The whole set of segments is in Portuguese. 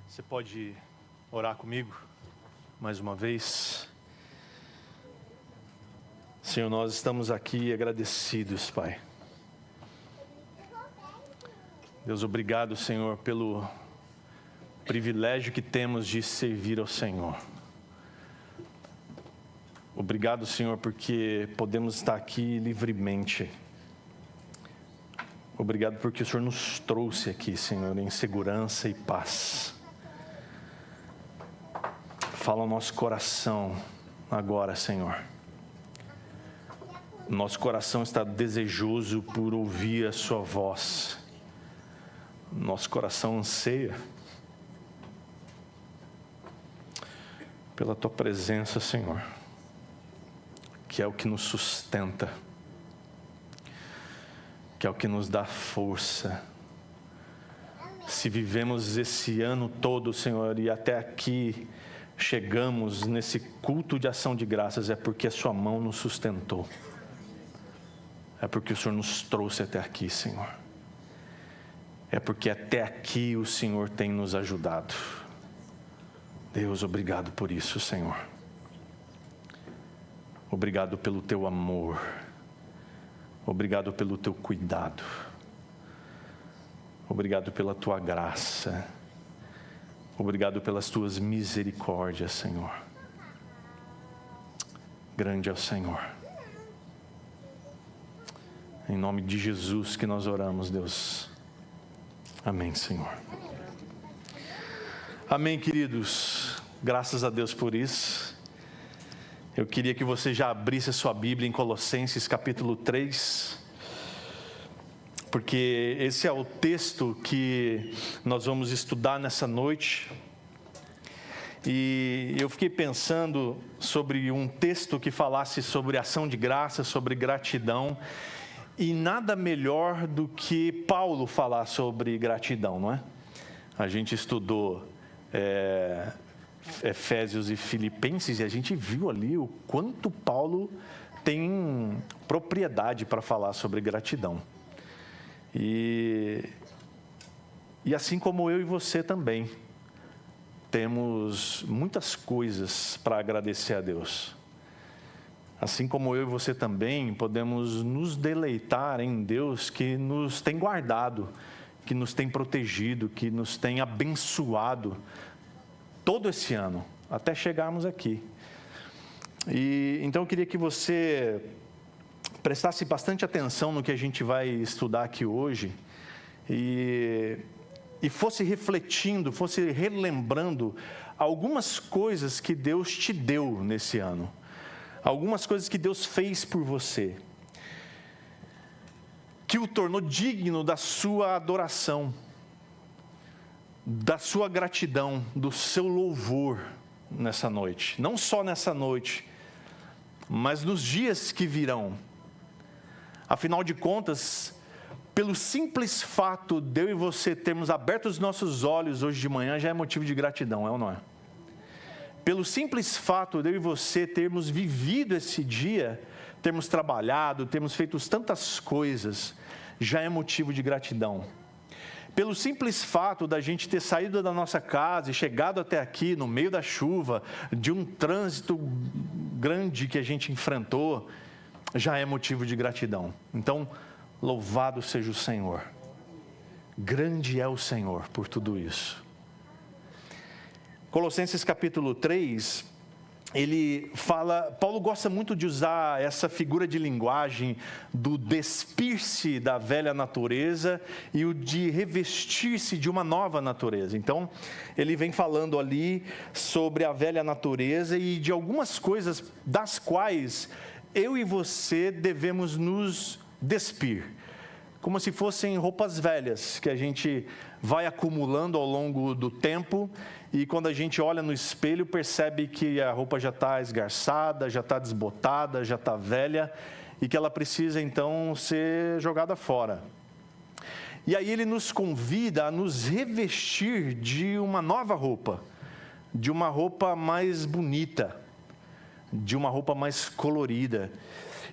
Você pode orar comigo mais uma vez? Senhor, nós estamos aqui agradecidos, Pai. Deus, obrigado, Senhor, pelo privilégio que temos de servir ao Senhor. Obrigado, Senhor, porque podemos estar aqui livremente. Obrigado porque o Senhor nos trouxe aqui, Senhor, em segurança e paz. Fala ao nosso coração agora, Senhor. Nosso coração está desejoso por ouvir a Sua voz. Nosso coração anseia pela Tua presença, Senhor, que é o que nos sustenta, que é o que nos dá força. Se vivemos esse ano todo, Senhor, e até aqui chegamos nesse culto de ação de graças, é porque a Sua mão nos sustentou. É porque o Senhor nos trouxe até aqui, Senhor. É porque até aqui o Senhor tem nos ajudado. Deus, obrigado por isso, Senhor. Obrigado pelo Teu amor. Obrigado pelo Teu cuidado. Obrigado pela Tua graça. Obrigado pelas Tuas misericórdias, Senhor. Grande é o Senhor. Em nome de Jesus que nós oramos, Deus. Amém, Senhor. Amém, queridos. Graças a Deus por isso. Eu queria que você já abrisse a sua Bíblia em Colossenses capítulo 3, porque esse é o texto que nós vamos estudar nessa noite. E eu fiquei pensando sobre um texto que falasse sobre ação de graça, sobre gratidão, e nada melhor do que Paulo falar sobre gratidão, não é? A gente estudou Efésios e Filipenses, e a gente viu ali o quanto Paulo tem propriedade para falar sobre gratidão. E assim como eu e você também, temos muitas coisas para agradecer a Deus. Assim como eu e você também, podemos nos deleitar em Deus que nos tem guardado, que nos tem protegido, que nos tem abençoado todo esse ano, até chegarmos aqui. E então eu queria que você prestasse bastante atenção no que a gente vai estudar aqui hoje e fosse refletindo, fosse relembrando algumas coisas que Deus te deu nesse ano, algumas coisas que Deus fez por você, que o tornou digno da sua adoração, da sua gratidão, do seu louvor nessa noite. Não só nessa noite, mas nos dias que virão. Afinal de contas, pelo simples fato de eu e você termos aberto os nossos olhos hoje de manhã, já é motivo de gratidão, é ou não é? Pelo simples fato de eu e você termos vivido esse dia, termos trabalhado, termos feito tantas coisas, já é motivo de gratidão. Pelo simples fato da gente ter saído da nossa casa e chegado até aqui no meio da chuva, de um trânsito grande que a gente enfrentou, já é motivo de gratidão. Então, louvado seja o Senhor. Grande é o Senhor por tudo isso. Colossenses capítulo 3, ele fala, Paulo gosta muito de usar essa figura de linguagem do despir-se da velha natureza e o de revestir-se de uma nova natureza. Então, ele vem falando ali sobre a velha natureza e de algumas coisas das quais eu e você devemos nos despir, como se fossem roupas velhas que a gente vai acumulando ao longo do tempo, e quando a gente olha no espelho percebe que a roupa já está esgarçada, já está desbotada, já está velha, e que ela precisa então ser jogada fora. E aí ele nos convida a nos revestir de uma nova roupa, de uma roupa mais bonita, de uma roupa mais colorida.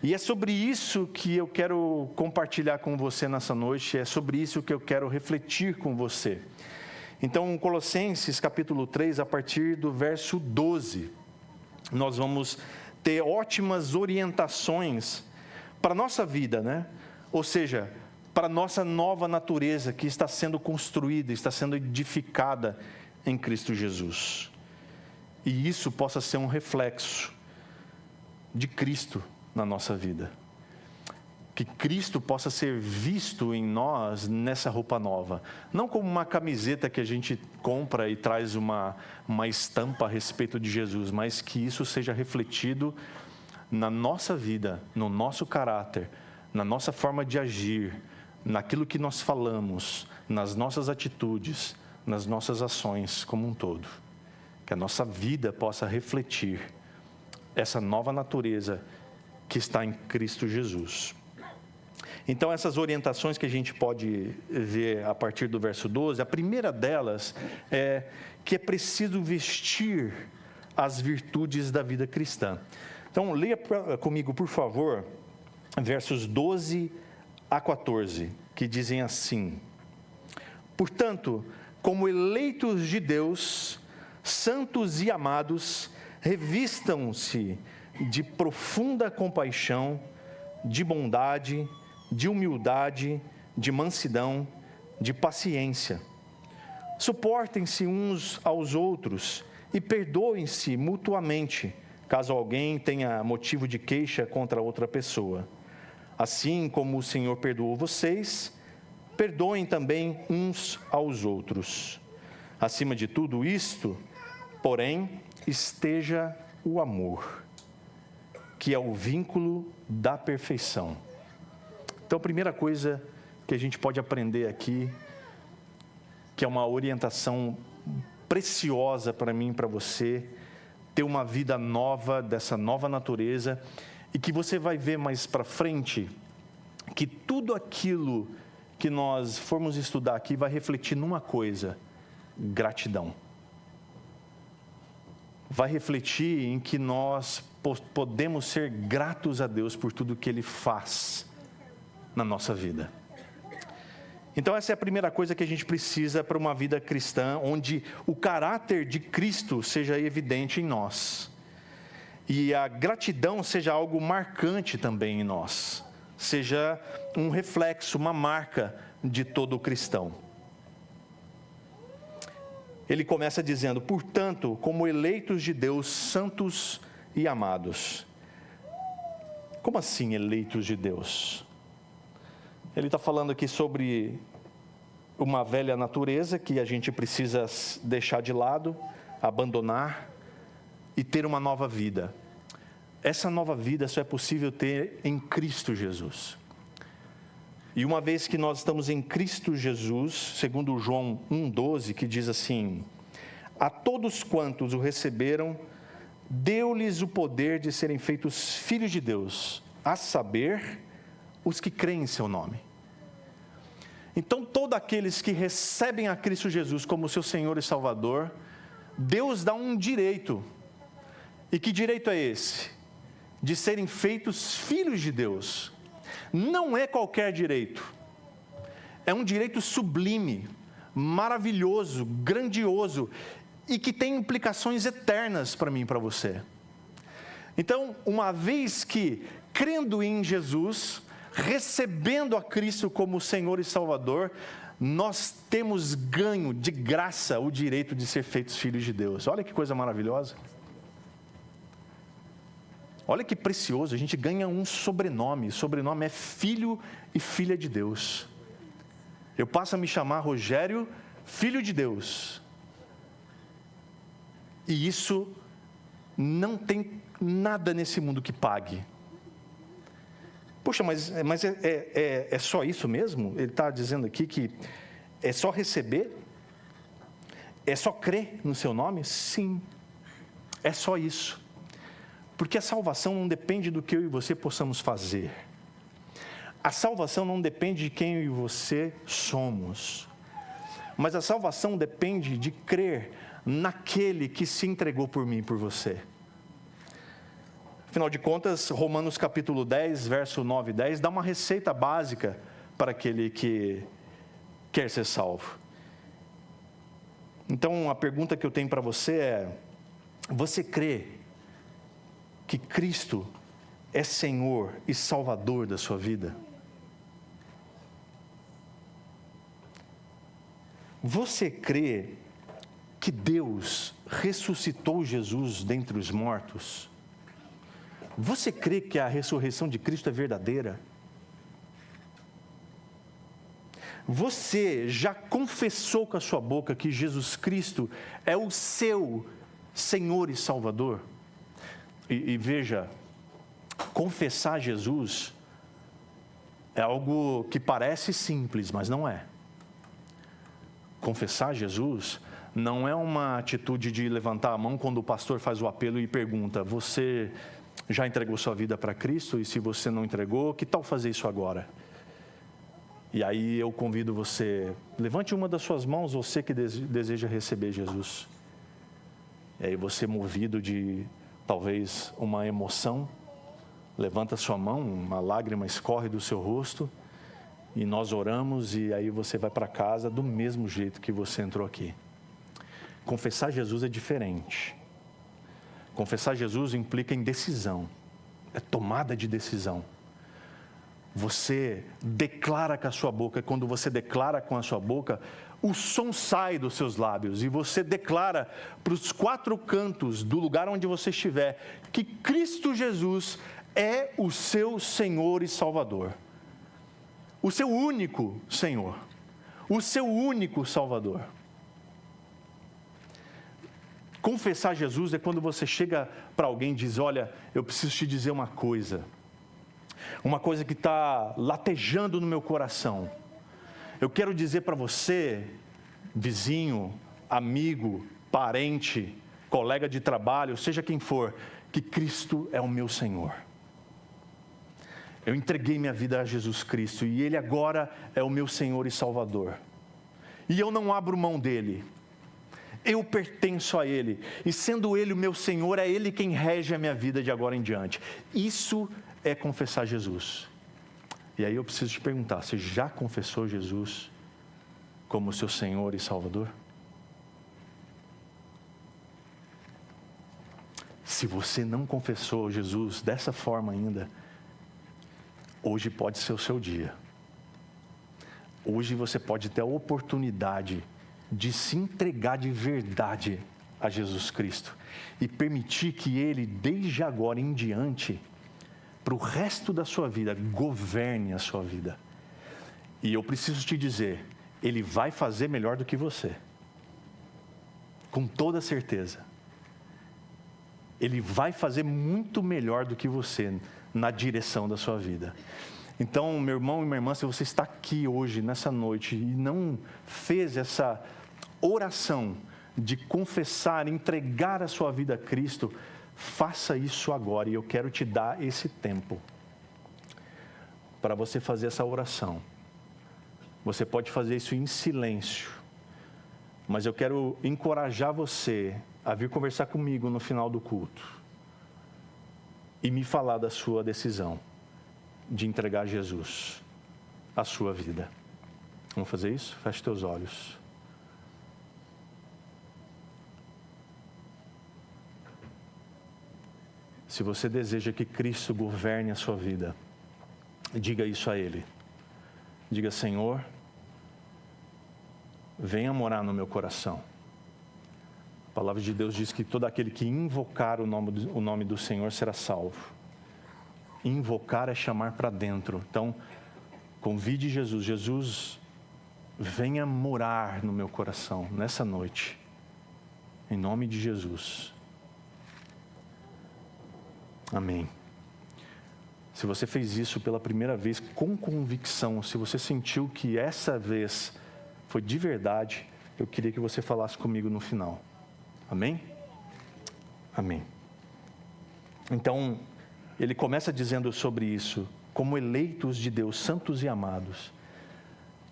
E é sobre isso que eu quero compartilhar com você nessa noite, é sobre isso que eu quero refletir com você. Então, Colossenses capítulo 3, a partir do verso 12, nós vamos ter ótimas orientações para a nossa vida, né? Ou seja, para a nossa nova natureza que está sendo construída, está sendo edificada em Cristo Jesus. E isso possa ser um reflexo de Cristo na nossa vida. Que Cristo possa ser visto em nós nessa roupa nova. Não como uma camiseta que a gente compra e traz uma estampa a respeito de Jesus, mas que isso seja refletido na nossa vida, no nosso caráter, na nossa forma de agir, naquilo que nós falamos, nas nossas atitudes, nas nossas ações como um todo. Que a nossa vida possa refletir essa nova natureza que está em Cristo Jesus. Então, essas orientações que a gente pode ver a partir do verso 12, a primeira delas é que é preciso vestir as virtudes da vida cristã. Então, leia comigo, por favor, versos 12 a 14, que dizem assim: Portanto, como eleitos de Deus, santos e amados, revistam-se de profunda compaixão, de bondade, de humildade, de mansidão, de paciência. Suportem-se uns aos outros e perdoem-se mutuamente, caso alguém tenha motivo de queixa contra outra pessoa. Assim como o Senhor perdoou vocês, perdoem também uns aos outros. Acima de tudo isto, porém, esteja o amor, que é o vínculo da perfeição. Então, a primeira coisa que a gente pode aprender aqui, que é uma orientação preciosa para mim e para você, ter uma vida nova, dessa nova natureza, e que você vai ver mais para frente, que tudo aquilo que nós formos estudar aqui vai refletir numa coisa: gratidão. Vai refletir em que nós podemos ser gratos a Deus por tudo que Ele faz na nossa vida. Então, essa é a primeira coisa que a gente precisa para uma vida cristã, onde o caráter de Cristo seja evidente em nós. E a gratidão seja algo marcante também em nós. Seja um reflexo, uma marca de todo cristão. Ele começa dizendo: portanto, como eleitos de Deus, santos e amados. Como assim eleitos de Deus? Ele está falando aqui sobre uma velha natureza que a gente precisa deixar de lado, abandonar e ter uma nova vida. Essa nova vida só é possível ter em Cristo Jesus. E uma vez que nós estamos em Cristo Jesus, segundo João 1,12, que diz assim: a todos quantos o receberam, deu-lhes o poder de serem feitos filhos de Deus, a saber, os que creem em seu nome. Então, todos aqueles que recebem a Cristo Jesus como seu Senhor e Salvador, Deus dá um direito. E que direito é esse? De serem feitos filhos de Deus. Não é qualquer direito. É um direito sublime, maravilhoso, grandioso e que tem implicações eternas para mim e para você. Então, uma vez que, crendo em Jesus, recebendo a Cristo como Senhor e Salvador, nós temos ganho de graça o direito de ser feitos filhos de Deus. Olha que coisa maravilhosa. Olha que precioso, a gente ganha um sobrenome. O sobrenome é filho e filha de Deus. Eu passo a me chamar Rogério, filho de Deus. E isso não tem nada nesse mundo que pague. Poxa, mas é só isso mesmo? Ele está dizendo aqui que é só receber? É só crer no seu nome? Sim, é só isso. Porque a salvação não depende do que eu e você possamos fazer. A salvação não depende de quem eu e você somos. Mas a salvação depende de crer naquele que se entregou por mim e por você. Afinal de contas, Romanos capítulo 10, verso 9 e 10, dá uma receita básica para aquele que quer ser salvo. Então, a pergunta que eu tenho para você é: você crê que Cristo é Senhor e Salvador da sua vida? Você crê que Deus ressuscitou Jesus dentre os mortos? Você crê que a ressurreição de Cristo é verdadeira? Você já confessou com a sua boca que Jesus Cristo é o seu Senhor e Salvador? E veja, confessar Jesus é algo que parece simples, mas não é. Confessar Jesus não é uma atitude de levantar a mão quando o pastor faz o apelo e pergunta: você já entregou sua vida para Cristo? E se você não entregou, que tal fazer isso agora? E aí eu convido você, levante uma das suas mãos, você que deseja receber Jesus. E aí você, movido de talvez uma emoção, levanta sua mão, uma lágrima escorre do seu rosto, e nós oramos, e aí você vai para casa do mesmo jeito que você entrou aqui. Confessar Jesus é diferente. Confessar Jesus implica em decisão, é tomada de decisão. Você declara com a sua boca, e quando você declara com a sua boca, o som sai dos seus lábios, e você declara para os 4 cantos do lugar onde você estiver, que Cristo Jesus é o seu Senhor e Salvador. O seu único Senhor, o seu único Salvador. Confessar Jesus é quando você chega para alguém e diz: olha, eu preciso te dizer uma coisa que está latejando no meu coração. Eu quero dizer para você, vizinho, amigo, parente, colega de trabalho, seja quem for, que Cristo é o meu Senhor. Eu entreguei minha vida a Jesus Cristo e Ele agora é o meu Senhor e Salvador. E eu não abro mão dEle. Eu pertenço a Ele. E sendo Ele o meu Senhor, é Ele quem rege a minha vida de agora em diante. Isso é confessar Jesus. E aí eu preciso te perguntar: você já confessou Jesus como seu Senhor e Salvador? Se você não confessou Jesus dessa forma ainda, hoje pode ser o seu dia. Hoje você pode ter a oportunidade de se entregar de verdade a Jesus Cristo e permitir que Ele, desde agora em diante, para o resto da sua vida, governe a sua vida. E eu preciso te dizer, Ele vai fazer melhor do que você. Com toda certeza. Ele vai fazer muito melhor do que você na direção da sua vida. Então, meu irmão e minha irmã, se você está aqui hoje, nessa noite, e não fez essa oração de confessar, entregar a sua vida a Cristo, faça isso agora, e eu quero te dar esse tempo para você fazer essa oração. Você pode fazer isso em silêncio, mas eu quero encorajar você a vir conversar comigo no final do culto e me falar da sua decisão de entregar a Jesus a sua vida. Vamos fazer isso? Feche teus olhos. Se você deseja que Cristo governe a sua vida, diga isso a Ele. Diga: Senhor, venha morar no meu coração. A palavra de Deus diz que todo aquele que invocar o nome do Senhor será salvo. Invocar é chamar para dentro. Então, convide Jesus. Jesus, venha morar no meu coração nessa noite. Em nome de Jesus. Amém. Se você fez isso pela primeira vez com convicção, se você sentiu que essa vez foi de verdade, eu queria que você falasse comigo no final. Amém? Amém. Então, ele começa dizendo sobre isso: como eleitos de Deus, santos e amados.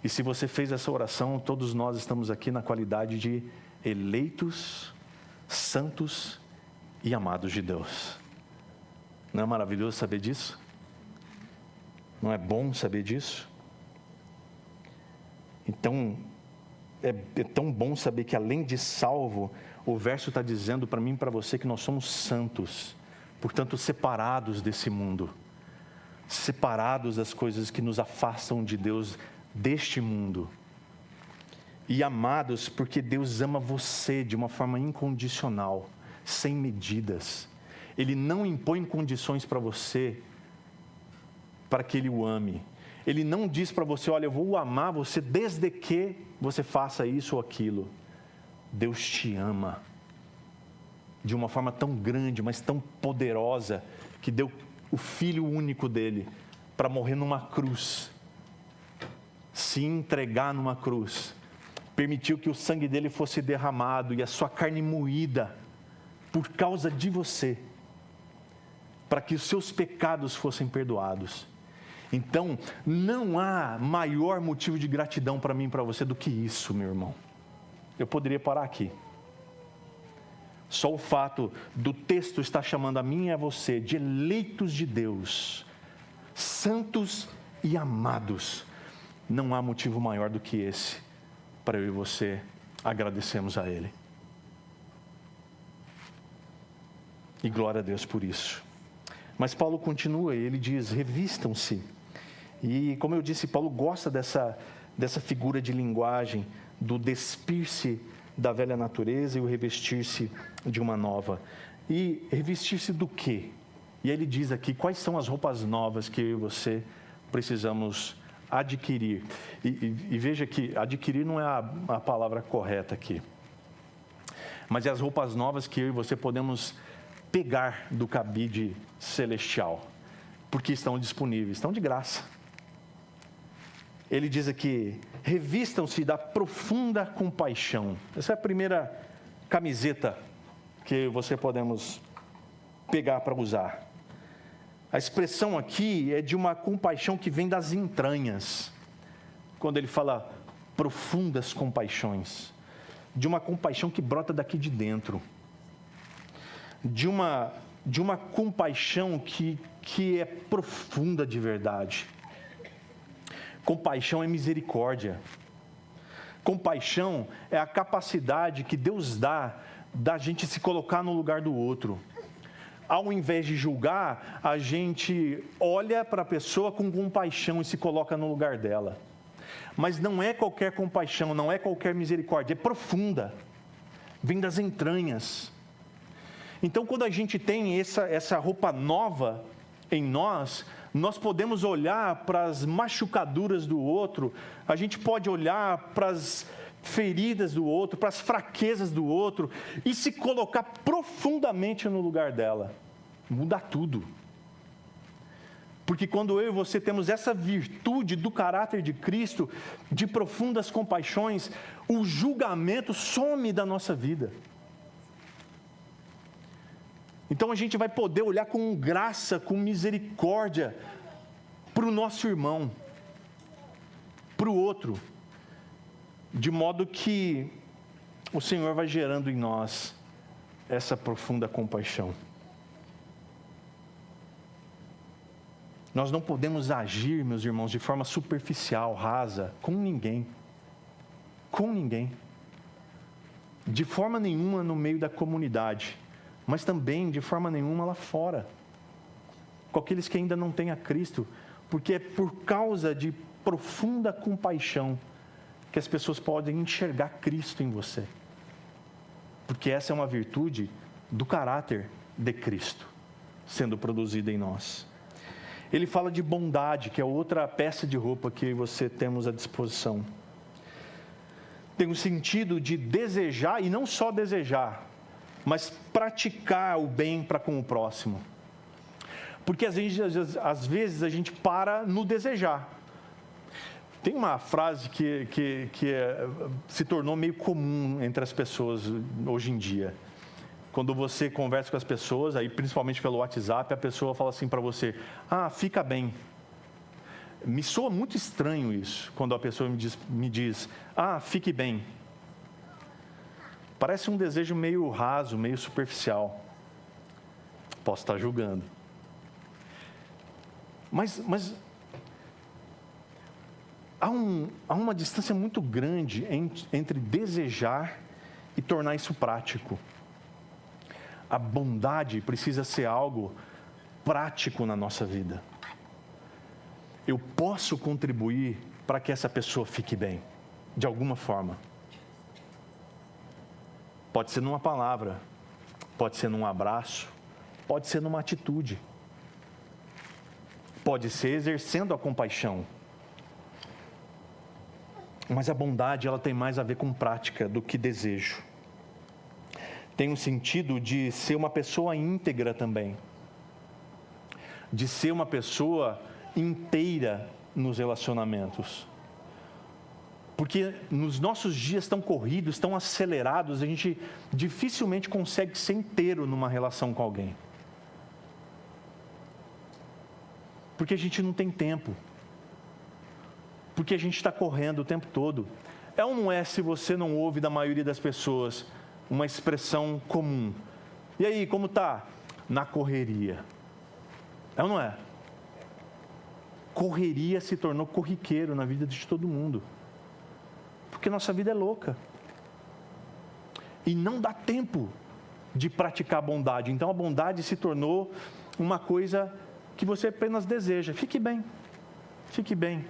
E se você fez essa oração, todos nós estamos aqui na qualidade de eleitos, santos e amados de Deus. Não é maravilhoso saber disso? Não é bom saber disso? Então, é tão bom saber que além de salvo, o verso está dizendo para mim e para você que nós somos santos, portanto separados desse mundo, separados das coisas que nos afastam de Deus, deste mundo, e amados porque Deus ama você de uma forma incondicional, sem medidas. Ele não impõe condições para você, para que Ele o ame. Ele não diz para você, olha, eu vou amar você desde que você faça isso ou aquilo. Deus te ama de uma forma tão grande, mas tão poderosa, que deu o Filho único dele para morrer numa cruz, se entregar numa cruz, permitiu que o sangue dele fosse derramado e a sua carne moída por causa de você, para que os seus pecados fossem perdoados. Então, não há maior motivo de gratidão para mim e para você do que isso, meu irmão. Eu poderia parar aqui. Só o fato do texto estar chamando a mim e a você de eleitos de Deus, santos e amados, não há motivo maior do que esse para eu e você agradecermos a Ele. E glória a Deus por isso. Mas Paulo continua, ele diz, revistam-se. E como eu disse, Paulo gosta dessa figura de linguagem, do despir-se da velha natureza e o revestir-se de uma nova. E revestir-se do quê? E aí ele diz aqui, quais são as roupas novas que eu e você precisamos adquirir? E veja que adquirir não é a palavra correta aqui. Mas é as roupas novas que eu e você podemos pegar do cabide celestial, porque estão disponíveis, estão de graça. Ele diz aqui, revistam-se da profunda compaixão. Essa é a primeira camiseta que você podemos pegar para usar. A expressão aqui é de uma compaixão que vem das entranhas, quando ele fala profundas compaixões, de uma compaixão que brota daqui de dentro, de uma compaixão que é profunda de verdade. Compaixão é misericórdia. Compaixão é a capacidade que Deus dá da gente se colocar no lugar do outro. Ao invés de julgar, a gente olha para a pessoa com compaixão e se coloca no lugar dela. Mas não é qualquer compaixão, não é qualquer misericórdia, é profunda. Vem das entranhas. Então, quando a gente tem essa roupa nova em nós podemos olhar para as machucaduras do outro, a gente pode olhar para as feridas do outro, para as fraquezas do outro e se colocar profundamente no lugar dela. Muda tudo. Porque quando eu e você temos essa virtude do caráter de Cristo, de profundas compaixões, o julgamento some da nossa vida. Então a gente vai poder olhar com graça, com misericórdia para o nosso irmão, para o outro, de modo que o Senhor vai gerando em nós essa profunda compaixão. Nós não podemos agir, meus irmãos, de forma superficial, rasa, com ninguém. Com ninguém. De forma nenhuma no meio da comunidade, mas também de forma nenhuma lá fora, com aqueles que ainda não têm a Cristo, porque é por causa de profunda compaixão que as pessoas podem enxergar Cristo em você, porque essa é uma virtude do caráter de Cristo, sendo produzida em nós. Ele fala de bondade, que é outra peça de roupa que você temos à disposição. Tem o sentido de desejar, e não só desejar, mas praticar o bem para com o próximo. Porque às vezes a gente para no desejar. Tem uma frase que se tornou meio comum entre as pessoas hoje em dia. Quando você conversa com as pessoas, aí principalmente pelo WhatsApp, a pessoa fala assim para você, fica bem. Me soa muito estranho isso, quando a pessoa me diz, fique bem. Parece um desejo meio raso, meio superficial. Posso estar julgando. há uma distância muito grande entre desejar e tornar isso prático. A bondade precisa ser algo prático na nossa vida. Eu posso contribuir para que essa pessoa fique bem, de alguma forma. Pode ser numa palavra, pode ser num abraço, pode ser numa atitude. Pode ser exercendo a compaixão. Mas a bondade, ela tem mais a ver com prática do que desejo. Tem um sentido de ser uma pessoa íntegra também. De ser uma pessoa inteira nos relacionamentos. Porque nos nossos dias tão corridos, tão acelerados, a gente dificilmente consegue ser inteiro numa relação com alguém. Porque a gente não tem tempo. Porque a gente está correndo o tempo todo. É ou não é, se você não ouve da maioria das pessoas, uma expressão comum? E aí, como tá? Na correria. É ou não é? Correria se tornou corriqueiro na vida de todo mundo. Porque nossa vida é louca. E não dá tempo de praticar a bondade. Então a bondade se tornou uma coisa que você apenas deseja. Fique bem. Fique bem.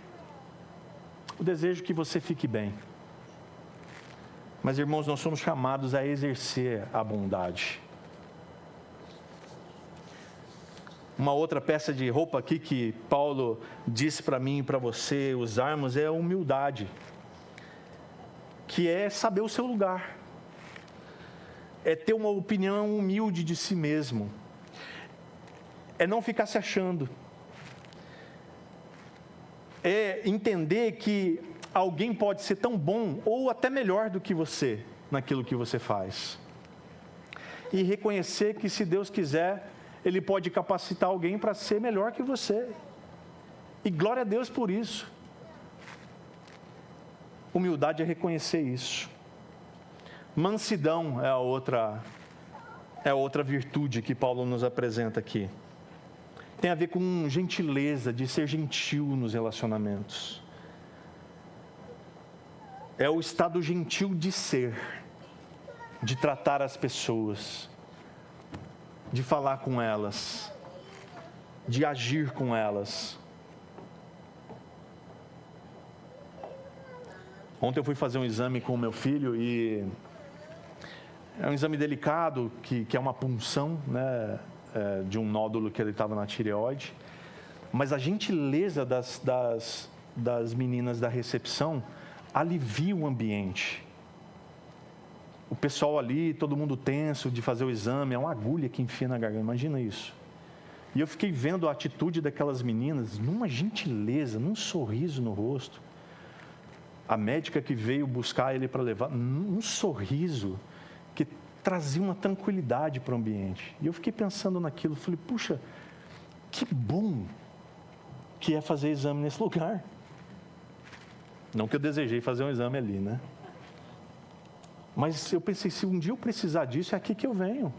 O desejo que você fique bem. Mas, irmãos, nós somos chamados a exercer a bondade. Uma outra peça de roupa aqui que Paulo disse para mim e para você usarmos é a humildade. Que é saber o seu lugar. É ter uma opinião humilde de si mesmo. É não ficar se achando. É entender que alguém pode ser tão bom ou até melhor do que você naquilo que você faz. E reconhecer que, se Deus quiser, Ele pode capacitar alguém para ser melhor que você. E glória a Deus por isso. Humildade é reconhecer isso. Mansidão é a outra virtude que Paulo nos apresenta aqui. Tem a ver com gentileza, de ser gentil nos relacionamentos. É o estado gentil de ser, de tratar as pessoas, de falar com elas, de agir com elas. Ontem eu fui fazer um exame com o meu filho e é um exame delicado, que é uma punção, né, de um nódulo que ele estava na tireoide. Mas a gentileza das meninas da recepção alivia o ambiente. O pessoal ali, todo mundo tenso de fazer o exame, é uma agulha que enfia na garganta, imagina isso. E eu fiquei vendo a atitude daquelas meninas, numa gentileza, num sorriso no rosto. A médica que veio buscar ele para levar, um sorriso que trazia uma tranquilidade para o ambiente. E eu fiquei pensando naquilo, falei, puxa, que bom que é fazer exame nesse lugar. Não que eu desejei fazer um exame ali, né? Mas eu pensei, se um dia eu precisar disso, é aqui que eu venho.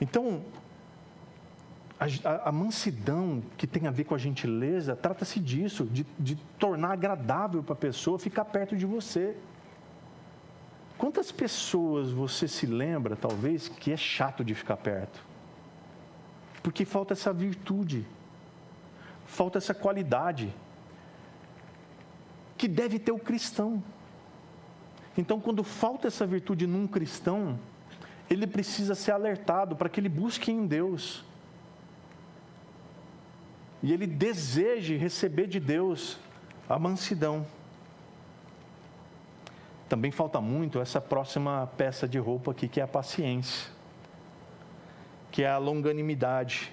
Então, a mansidão que tem a ver com a gentileza, trata-se disso, de tornar agradável para a pessoa ficar perto de você. Quantas pessoas você se lembra, talvez, que é chato de ficar perto? Porque falta essa virtude, falta essa qualidade, que deve ter o cristão. Então, quando falta essa virtude num cristão, ele precisa ser alertado para que ele busque em Deus. E ele deseje receber de Deus a mansidão. Também falta muito essa próxima peça de roupa aqui, que é a paciência, que é a longanimidade,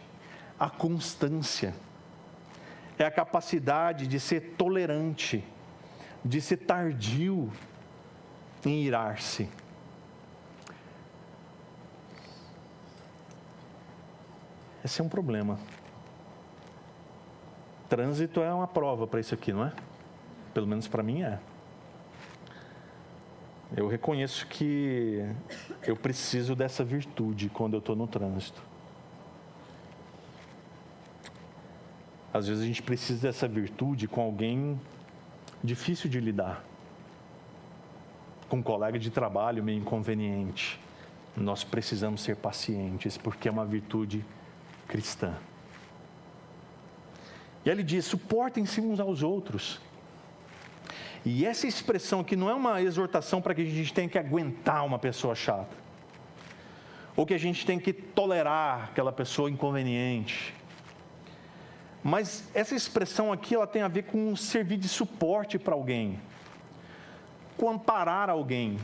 a constância, é a capacidade de ser tolerante, de ser tardio em irar-se. Esse é um problema. Trânsito é uma prova para isso aqui, não é? Pelo menos para mim é. Eu reconheço que eu preciso dessa virtude quando eu estou no trânsito. Às vezes a gente precisa dessa virtude com alguém difícil de lidar, com um colega de trabalho meio inconveniente. Nós precisamos ser pacientes, porque é uma virtude cristã. E ele diz: suportem-se uns aos outros. E essa expressão aqui não é uma exortação para que a gente tenha que aguentar uma pessoa chata, ou que a gente tem que tolerar aquela pessoa inconveniente. Mas essa expressão aqui, ela tem a ver com servir de suporte para alguém, com amparar alguém,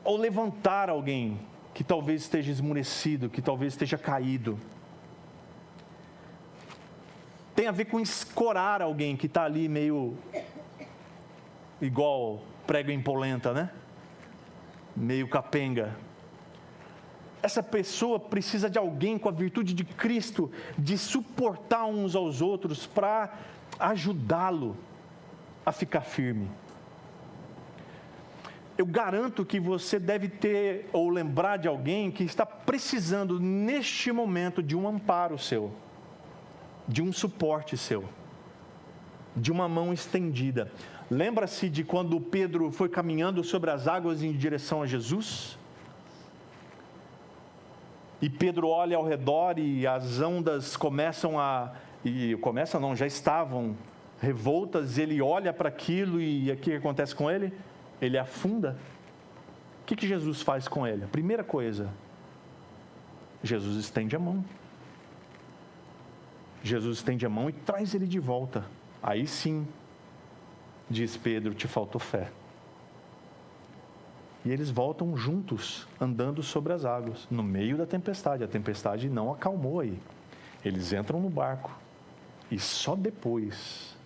ou levantar alguém que talvez esteja esmurecido, que talvez esteja caído. Tem a ver com escorar alguém que está ali meio igual prego em polenta, né? Meio capenga. Essa pessoa precisa de alguém com a virtude de Cristo, de suportar uns aos outros para ajudá-lo a ficar firme. Eu garanto que você deve ter ou lembrar de alguém que está precisando neste momento de um amparo seu, de um suporte seu, de uma mão estendida. Lembra-se de quando Pedro foi caminhando sobre as águas em direção a Jesus? E Pedro olha ao redor e as ondas já estavam revoltas. Ele olha para aquilo e o que acontece com ele? Ele afunda. O que Jesus faz com ele? A primeira coisa, Jesus estende a mão. Jesus estende a mão e traz ele de volta. Aí sim, diz Pedro, te faltou fé. E eles voltam juntos, andando sobre as águas, no meio da tempestade. A tempestade não acalmou aí. Eles entram no barco e só depois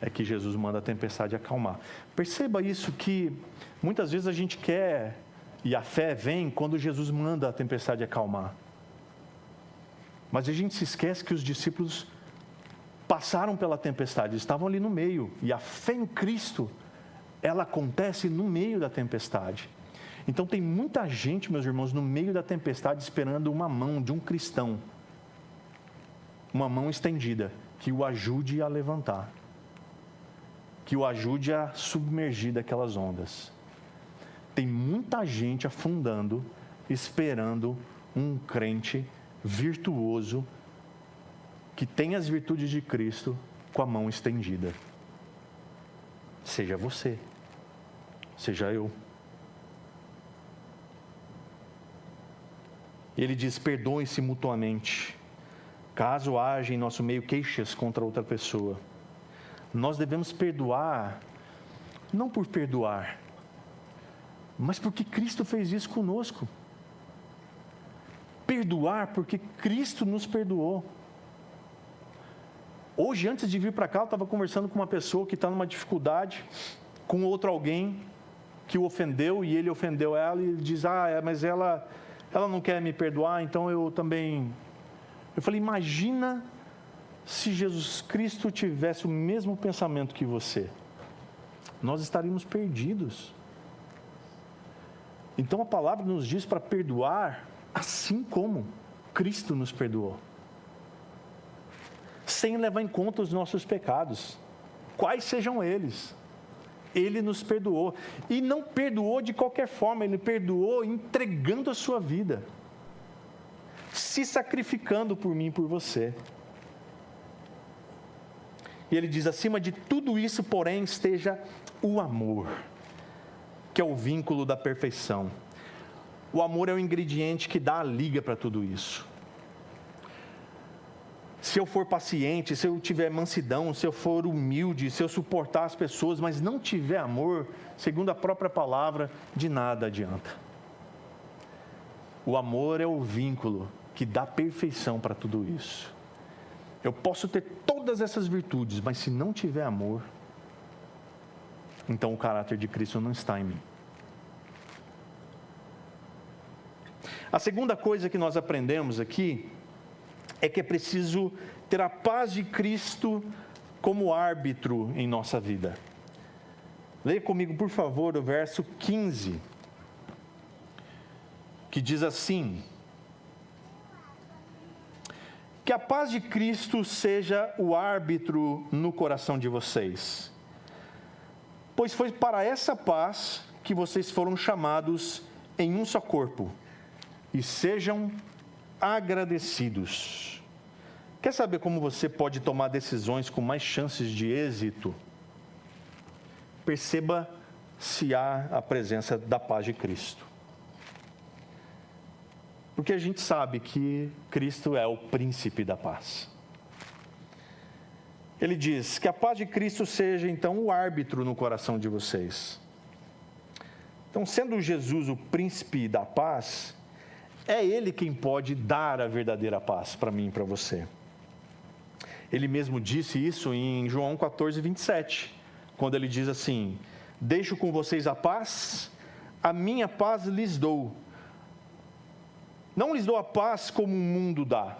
é que Jesus manda a tempestade acalmar. Perceba isso, que muitas vezes a gente quer, e a fé vem quando Jesus manda a tempestade acalmar. Mas a gente se esquece que os discípulos passaram pela tempestade, estavam ali no meio, e a fé em Cristo, ela acontece no meio da tempestade. Então tem muita gente, meus irmãos, no meio da tempestade esperando uma mão de um cristão, uma mão estendida, que o ajude a levantar, que o ajude a submergir daquelas ondas. Tem muita gente afundando, esperando um crente virtuoso, que tem as virtudes de Cristo, com a mão estendida. Seja você, seja eu. Ele diz: perdoem-se mutuamente, caso haja em nosso meio queixas contra outra pessoa. Nós devemos perdoar, não por perdoar, mas porque Cristo fez isso conosco. Perdoar porque Cristo nos perdoou. Hoje, antes de vir para cá, eu estava conversando com uma pessoa que está numa dificuldade, com outro alguém que o ofendeu, e ele ofendeu ela, e ele diz: mas ela não quer me perdoar, então eu também... Eu falei: imagina se Jesus Cristo tivesse o mesmo pensamento que você. Nós estaríamos perdidos. Então a palavra nos diz para perdoar assim como Cristo nos perdoou, sem levar em conta os nossos pecados, quais sejam eles. Ele nos perdoou, e não perdoou de qualquer forma, Ele perdoou entregando a sua vida, se sacrificando por mim e por você. E Ele diz: acima de tudo isso, porém, esteja o amor, que é o vínculo da perfeição. O amor é o ingrediente que dá a liga para tudo isso. Se eu for paciente, se eu tiver mansidão, se eu for humilde, se eu suportar as pessoas, mas não tiver amor, segundo a própria palavra, de nada adianta. O amor é o vínculo que dá perfeição para tudo isso. Eu posso ter todas essas virtudes, mas se não tiver amor, então o caráter de Cristo não está em mim. A segunda coisa que nós aprendemos aqui é que é preciso ter a paz de Cristo como árbitro em nossa vida. Leia comigo, por favor, o verso 15, que diz assim: Que a paz de Cristo seja o árbitro no coração de vocês. Pois foi para essa paz que vocês foram chamados em um só corpo. E sejam agradecidos. Quer saber como você pode tomar decisões com mais chances de êxito? Perceba se há a presença da paz de Cristo. Porque a gente sabe que Cristo é o príncipe da paz. Ele diz que a paz de Cristo seja então o árbitro no coração de vocês. Então, sendo Jesus o príncipe da paz, é Ele quem pode dar a verdadeira paz para mim e para você. Ele mesmo disse isso em João 14, 27, quando ele diz assim: deixo com vocês a paz, a minha paz lhes dou. Não lhes dou a paz como o mundo dá.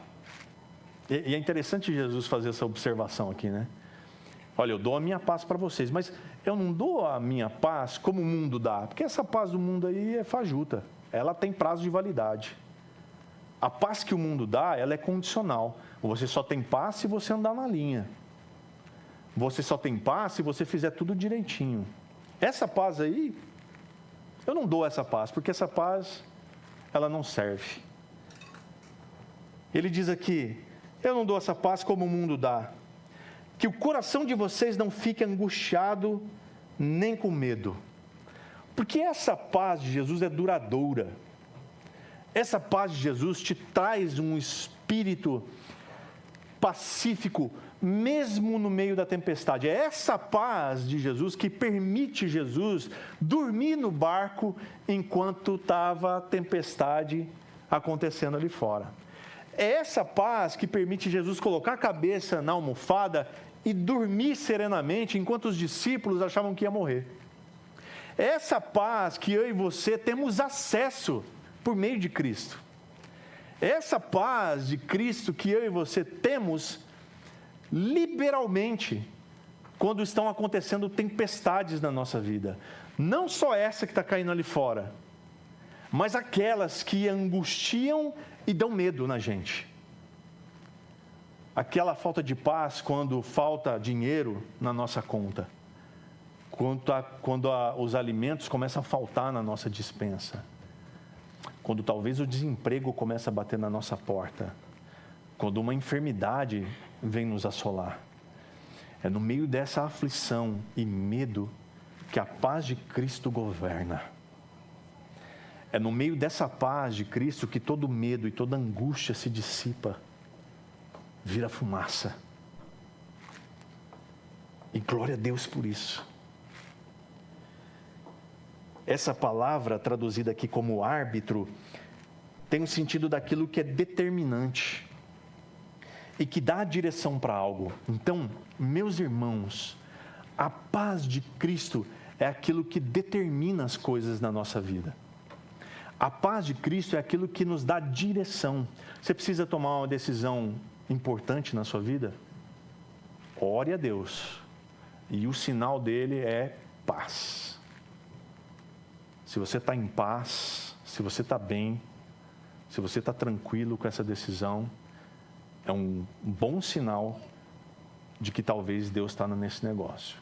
E é interessante Jesus fazer essa observação aqui, né? Olha, eu dou a minha paz para vocês, mas eu não dou a minha paz como o mundo dá, porque essa paz do mundo aí é fajuta, ela tem prazo de validade. A paz que o mundo dá, ela é condicional. Você só tem paz se você andar na linha. Você só tem paz se você fizer tudo direitinho. Essa paz aí, eu não dou essa paz, porque essa paz, ela não serve. Ele diz aqui: eu não dou essa paz como o mundo dá. Que o coração de vocês não fique angustiado nem com medo. Porque essa paz de Jesus é duradoura. Essa paz de Jesus te traz um espírito pacífico, mesmo no meio da tempestade. É essa paz de Jesus que permite Jesus dormir no barco enquanto estava a tempestade acontecendo ali fora. É essa paz que permite Jesus colocar a cabeça na almofada e dormir serenamente enquanto os discípulos achavam que ia morrer. É essa paz que eu e você temos acesso por meio de Cristo. É essa paz de Cristo que eu e você temos liberalmente quando estão acontecendo tempestades na nossa vida. Não só essa que está caindo ali fora, mas aquelas que angustiam e dão medo na gente. Aquela falta de paz quando falta dinheiro na nossa conta. Quando os alimentos começam a faltar na nossa despensa. Quando talvez o desemprego começa a bater na nossa porta. Quando uma enfermidade vem nos assolar. É no meio dessa aflição e medo que a paz de Cristo governa. É no meio dessa paz de Cristo que todo medo e toda angústia se dissipa, vira fumaça. E glória a Deus por isso. Essa palavra, traduzida aqui como árbitro, tem o sentido daquilo que é determinante e que dá a direção para algo. Então, meus irmãos, a paz de Cristo é aquilo que determina as coisas na nossa vida. A paz de Cristo é aquilo que nos dá direção. Você precisa tomar uma decisão importante na sua vida? Ore a Deus. E o sinal dele é paz. Se você está em paz, se você está bem, se você está tranquilo com essa decisão, é um bom sinal de que talvez Deus está nesse negócio.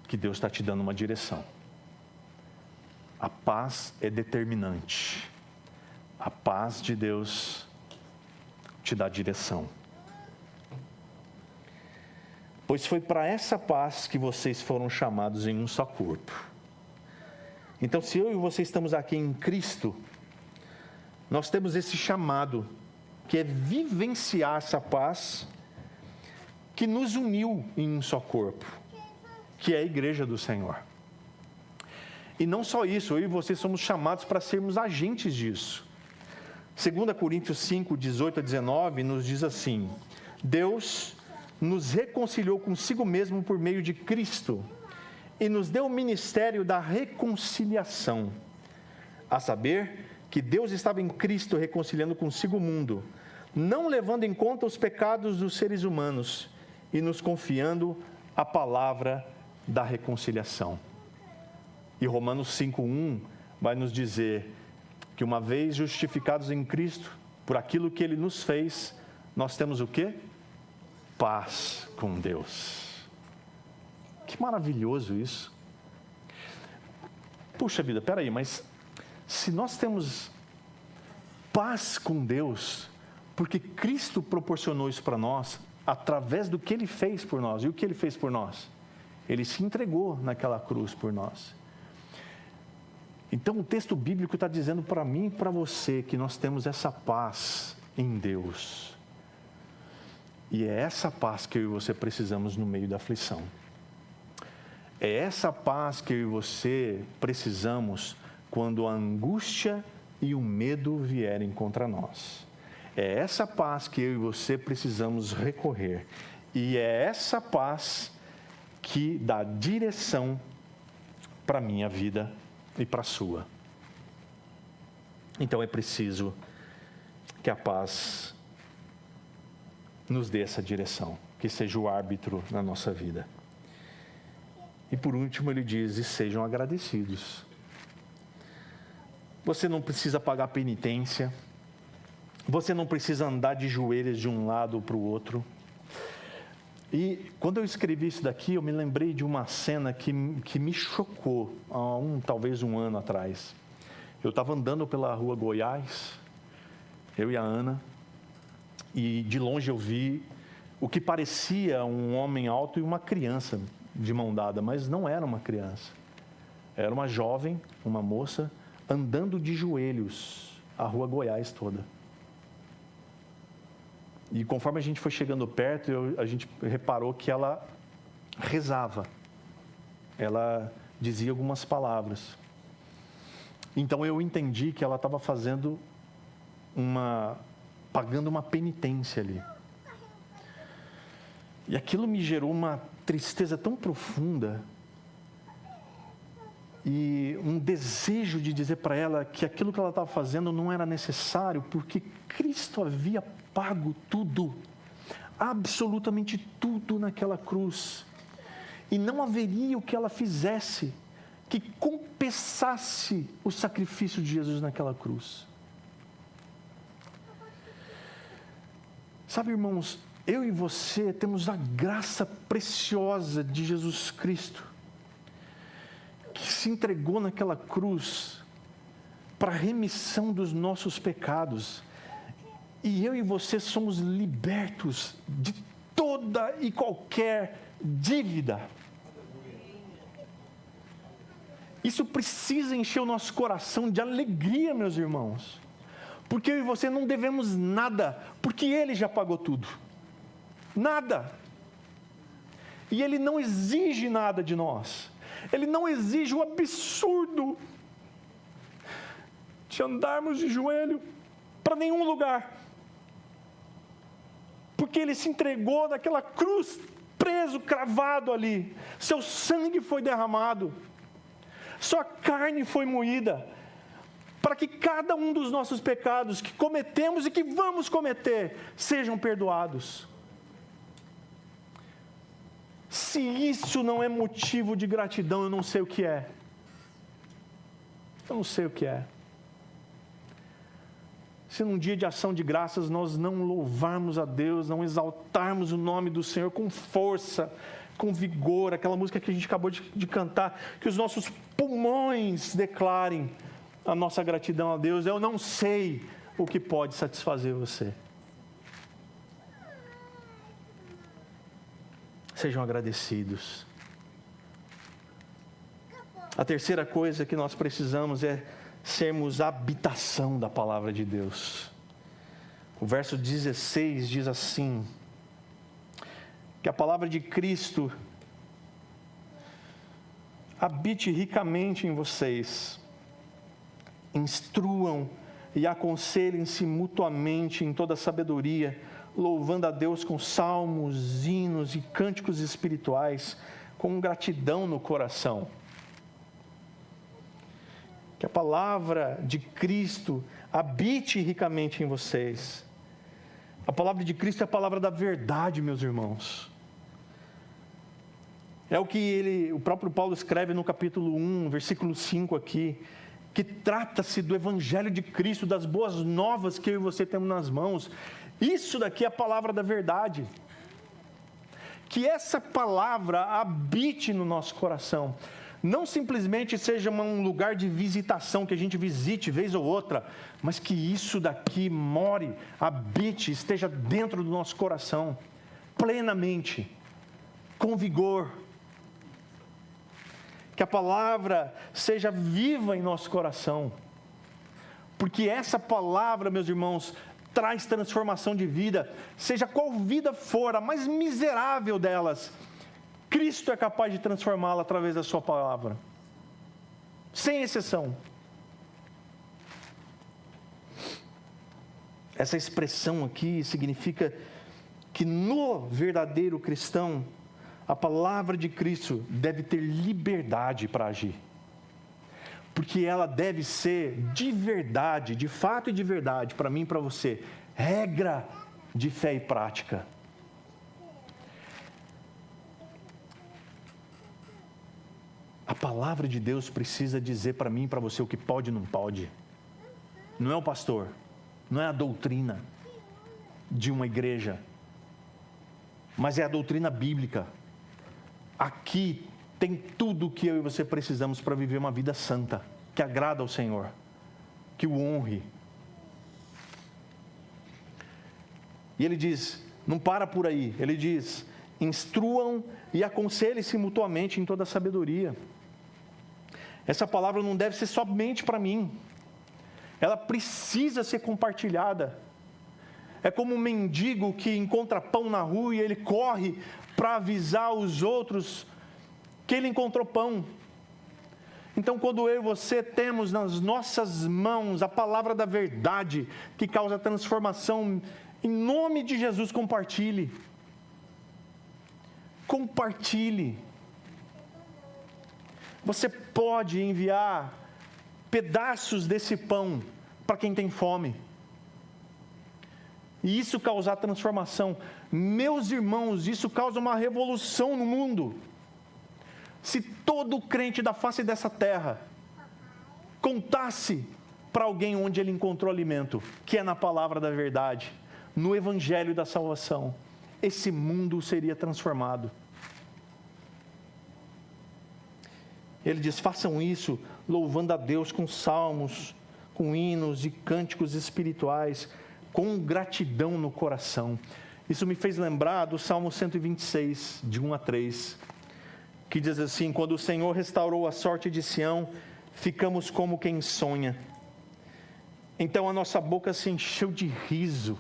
Que Deus está te dando uma direção. A paz é determinante. A paz de Deus te dá direção. Pois foi para essa paz que vocês foram chamados em um só corpo. Então, se eu e você estamos aqui em Cristo, nós temos esse chamado, que é vivenciar essa paz que nos uniu em um só corpo, que é a igreja do Senhor. E não só isso, eu e você somos chamados para sermos agentes disso. 2 Coríntios 5, 18 a 19, nos diz assim: Deus nos reconciliou consigo mesmo por meio de Cristo e nos deu o ministério da reconciliação, a saber, que Deus estava em Cristo reconciliando consigo o mundo, não levando em conta os pecados dos seres humanos e nos confiando a palavra da reconciliação. E Romanos 5:1 vai nos dizer que uma vez justificados em Cristo, por aquilo que Ele nos fez, nós temos o quê? Paz com Deus. Que maravilhoso isso. Puxa vida, peraí, mas se nós temos paz com Deus, porque Cristo proporcionou isso para nós, através do que Ele fez por nós. E o que Ele fez por nós? Ele se entregou naquela cruz por nós. Então o texto bíblico está dizendo para mim e para você que nós temos essa paz em Deus. E é essa paz que eu e você precisamos no meio da aflição. É essa paz que eu e você precisamos quando a angústia e o medo vierem contra nós. É essa paz que eu e você precisamos recorrer. E é essa paz que dá direção para a minha vida e para a sua. Então é preciso que a paz nos dê essa direção, que seja o árbitro na nossa vida. E por último ele diz, e sejam agradecidos. Você não precisa pagar penitência, você não precisa andar de joelhos de um lado para o outro. E quando eu escrevi isso daqui, eu me lembrei de uma cena que me chocou, há talvez um ano atrás. Eu estava andando pela rua Goiás, eu e a Ana, e de longe eu vi o que parecia um homem alto e uma criança de mão dada, mas não era uma criança. Era uma jovem, uma moça, andando de joelhos a rua Goiás toda. E conforme a gente foi chegando perto, a gente reparou que ela rezava. Ela dizia algumas palavras. Então eu entendi que ela estava pagando uma penitência ali. E aquilo me gerou uma tristeza tão profunda e um desejo de dizer para ela que aquilo que ela estava fazendo não era necessário, porque Cristo havia pago tudo, absolutamente tudo naquela cruz. E não haveria o que ela fizesse que compensasse o sacrifício de Jesus naquela cruz. Sabe, irmãos, eu e você temos a graça preciosa de Jesus Cristo, que se entregou naquela cruz para a remissão dos nossos pecados. E eu e você somos libertos de toda e qualquer dívida. Isso precisa encher o nosso coração de alegria, meus irmãos. Porque eu e você não devemos nada, porque Ele já pagou tudo. Nada. E Ele não exige nada de nós. Ele não exige o absurdo de andarmos de joelho para nenhum lugar. Porque Ele se entregou naquela cruz, preso, cravado ali. Seu sangue foi derramado. Sua carne foi moída. Para que cada um dos nossos pecados que cometemos e que vamos cometer, sejam perdoados. Se isso não é motivo de gratidão, eu não sei o que é. Eu não sei o que é. Se num dia de ação de graças nós não louvarmos a Deus, não exaltarmos o nome do Senhor com força, com vigor, aquela música que a gente acabou de cantar, que os nossos pulmões declarem a nossa gratidão a Deus, eu não sei o que pode satisfazer você. Sejam agradecidos. A terceira coisa que nós precisamos é sermos a habitação da palavra de Deus. O verso 16 diz assim, que a palavra de Cristo habite ricamente em vocês, instruam e aconselhem-se mutuamente em toda sabedoria, louvando a Deus com salmos, hinos e cânticos espirituais, com gratidão no coração. Que a palavra de Cristo habite ricamente em vocês. A palavra de Cristo é a palavra da verdade, meus irmãos. É o que o próprio Paulo escreve no capítulo 1, versículo 5 aqui, que trata-se do Evangelho de Cristo, das boas novas que eu e você temos nas mãos. Isso daqui é a palavra da verdade. Que essa palavra habite no nosso coração. Não simplesmente seja um lugar de visitação, que a gente visite vez ou outra, mas que isso daqui more, habite, esteja dentro do nosso coração, plenamente, com vigor. Que a palavra seja viva em nosso coração, porque essa palavra, meus irmãos, traz transformação de vida, seja qual vida for, a mais miserável delas, Cristo é capaz de transformá-la através da sua palavra, sem exceção. Essa expressão aqui significa que no verdadeiro cristão, a palavra de Cristo deve ter liberdade para agir, porque ela deve ser de verdade, de fato e de verdade, para mim e para você, regra de fé e prática. A palavra de Deus precisa dizer para mim e para você o que pode e não pode. Não é o pastor, não é a doutrina de uma igreja, mas é a doutrina bíblica. Aqui tem tudo o que eu e você precisamos para viver uma vida santa, que agrada ao Senhor, que o honre. E ele diz, não para por aí, ele diz, instruam e aconselhem-se mutuamente em toda a sabedoria. Essa palavra não deve ser somente para mim, ela precisa ser compartilhada. É como um mendigo que encontra pão na rua e ele corre para avisar os outros que ele encontrou pão. Então, quando eu e você temos nas nossas mãos a palavra da verdade, que causa transformação, em nome de Jesus, compartilhe. Compartilhe. Você pode enviar pedaços desse pão para quem tem fome. E isso causar transformação. Meus irmãos, isso causa uma revolução no mundo. Se todo crente da face dessa terra contasse para alguém onde ele encontrou alimento, que é na palavra da verdade, no evangelho da salvação, esse mundo seria transformado. Ele diz, façam isso louvando a Deus com salmos, com hinos e cânticos espirituais, com gratidão no coração. Isso me fez lembrar do Salmo 126, de 1 a 3, que diz assim, quando o Senhor restaurou a sorte de Sião, ficamos como quem sonha. Então a nossa boca se encheu de riso,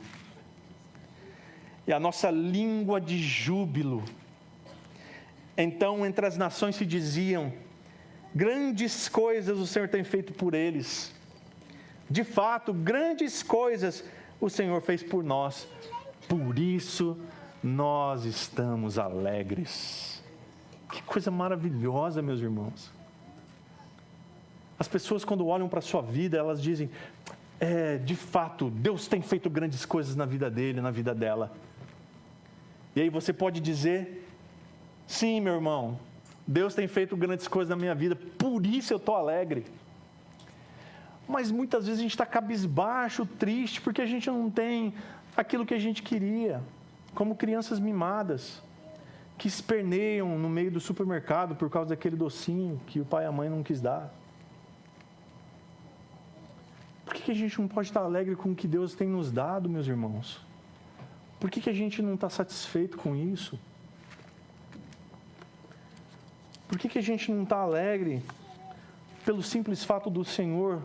e a nossa língua de júbilo. Então entre as nações se diziam, grandes coisas o Senhor tem feito por eles. De fato, grandes coisas o Senhor fez por nós. Por isso, nós estamos alegres. Que coisa maravilhosa, meus irmãos. As pessoas, quando olham para a sua vida, elas dizem, de fato, Deus tem feito grandes coisas na vida dele, na vida dela. E aí você pode dizer, sim, meu irmão, Deus tem feito grandes coisas na minha vida, por isso eu estou alegre. Mas muitas vezes a gente está cabisbaixo, triste, porque a gente não tem aquilo que a gente queria, como crianças mimadas, que esperneiam no meio do supermercado por causa daquele docinho que o pai e a mãe não quis dar. Por que a gente não pode estar alegre com o que Deus tem nos dado, meus irmãos? Por que a gente não está satisfeito com isso? Por que a gente não está alegre pelo simples fato do Senhor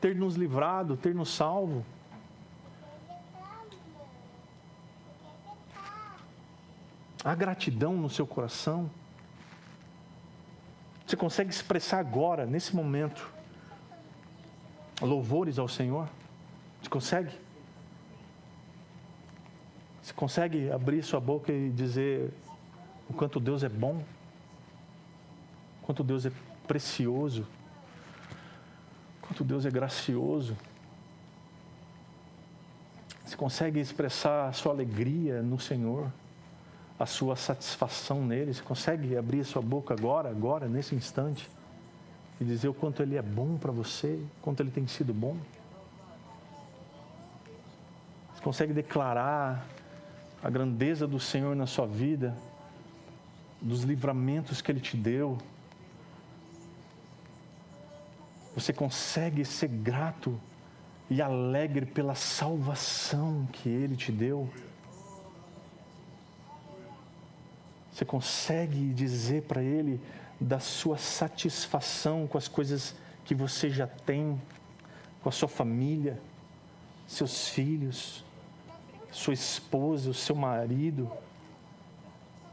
ter nos livrado, ter nos salvo? Há gratidão no seu coração? Você consegue expressar agora, nesse momento, louvores ao Senhor? Você consegue? Você consegue abrir sua boca e dizer o quanto Deus é bom? O quanto Deus é precioso? O quanto Deus é gracioso? Você consegue expressar a sua alegria no Senhor? A sua satisfação nele? Você consegue abrir sua boca agora, nesse instante? e dizer o quanto Ele é bom para você, o quanto Ele tem sido bom? Você consegue declarar a grandeza do Senhor na sua vida, dos livramentos que Ele te deu? Você consegue ser grato e alegre pela salvação que Ele te deu? Você consegue dizer para Ele da sua satisfação com as coisas que você já tem, com a sua família, seus filhos, sua esposa, o seu marido,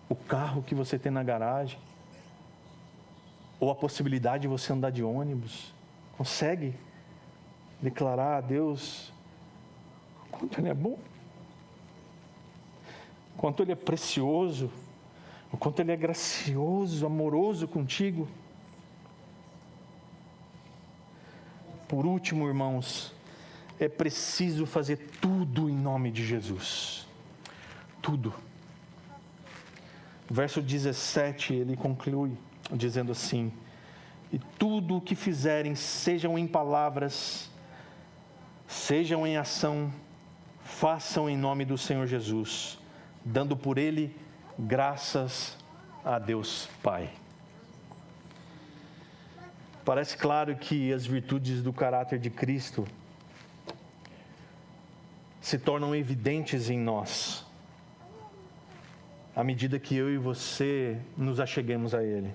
o carro que você tem na garagem, ou a possibilidade de você andar de ônibus? Consegue declarar a Deus quanto Ele é bom, quanto Ele é precioso, o quanto Ele é gracioso, amoroso contigo? Por último, irmãos, é preciso fazer tudo em nome de Jesus. Tudo. Verso 17, ele conclui dizendo assim: e tudo o que fizerem, sejam em palavras, sejam em ação, façam em nome do Senhor Jesus, dando por Ele graças a Deus Pai. Parece claro que as virtudes do caráter de Cristo se tornam evidentes em nós, à medida que eu e você nos acheguemos a Ele.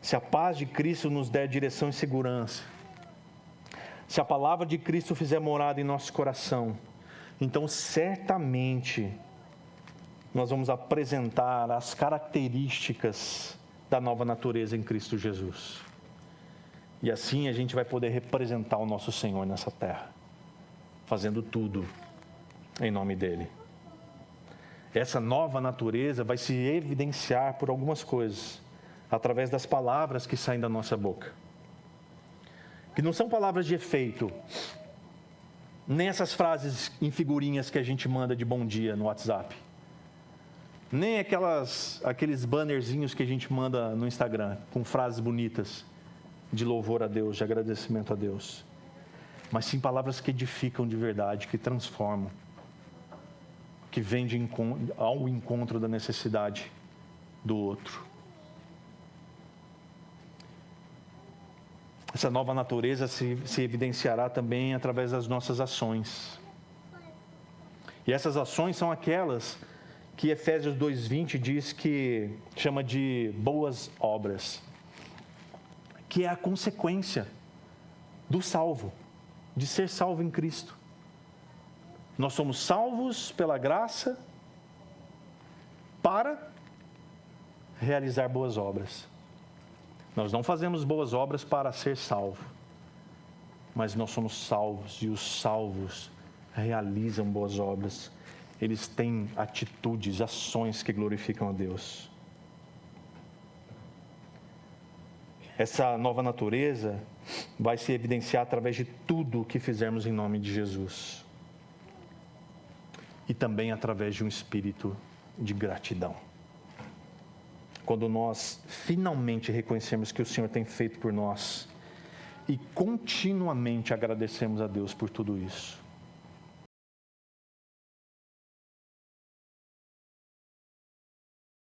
Se a paz de Cristo nos der direção e segurança, se a palavra de Cristo fizer morada em nosso coração, então certamente nós vamos apresentar as características da nova natureza em Cristo Jesus. E assim a gente vai poder representar o nosso Senhor nessa terra, fazendo tudo em nome dEle. Essa nova natureza vai se evidenciar por algumas coisas, através das palavras que saem da nossa boca. Que não são palavras de efeito, nem essas frases em figurinhas que a gente manda de bom dia no WhatsApp, nem aqueles bannerzinhos que a gente manda no Instagram, com frases bonitas, de louvor a Deus, de agradecimento a Deus. Mas sim palavras que edificam de verdade, que transformam, que vêm ao encontro da necessidade do outro. Essa nova natureza se evidenciará também através das nossas ações. E essas ações são aquelas que Efésios 2:20 diz que chama de boas obras, que é a consequência do salvo, de ser salvo em Cristo. Nós somos salvos pela graça para realizar boas obras. Nós não fazemos boas obras para ser salvo, mas nós somos salvos, e os salvos realizam boas obras. Eles têm atitudes, ações que glorificam a Deus. Essa nova natureza vai se evidenciar através de tudo o que fizermos em nome de Jesus. E também através de um espírito de gratidão. Quando nós finalmente reconhecemos que o Senhor tem feito por nós e continuamente agradecemos a Deus por tudo isso.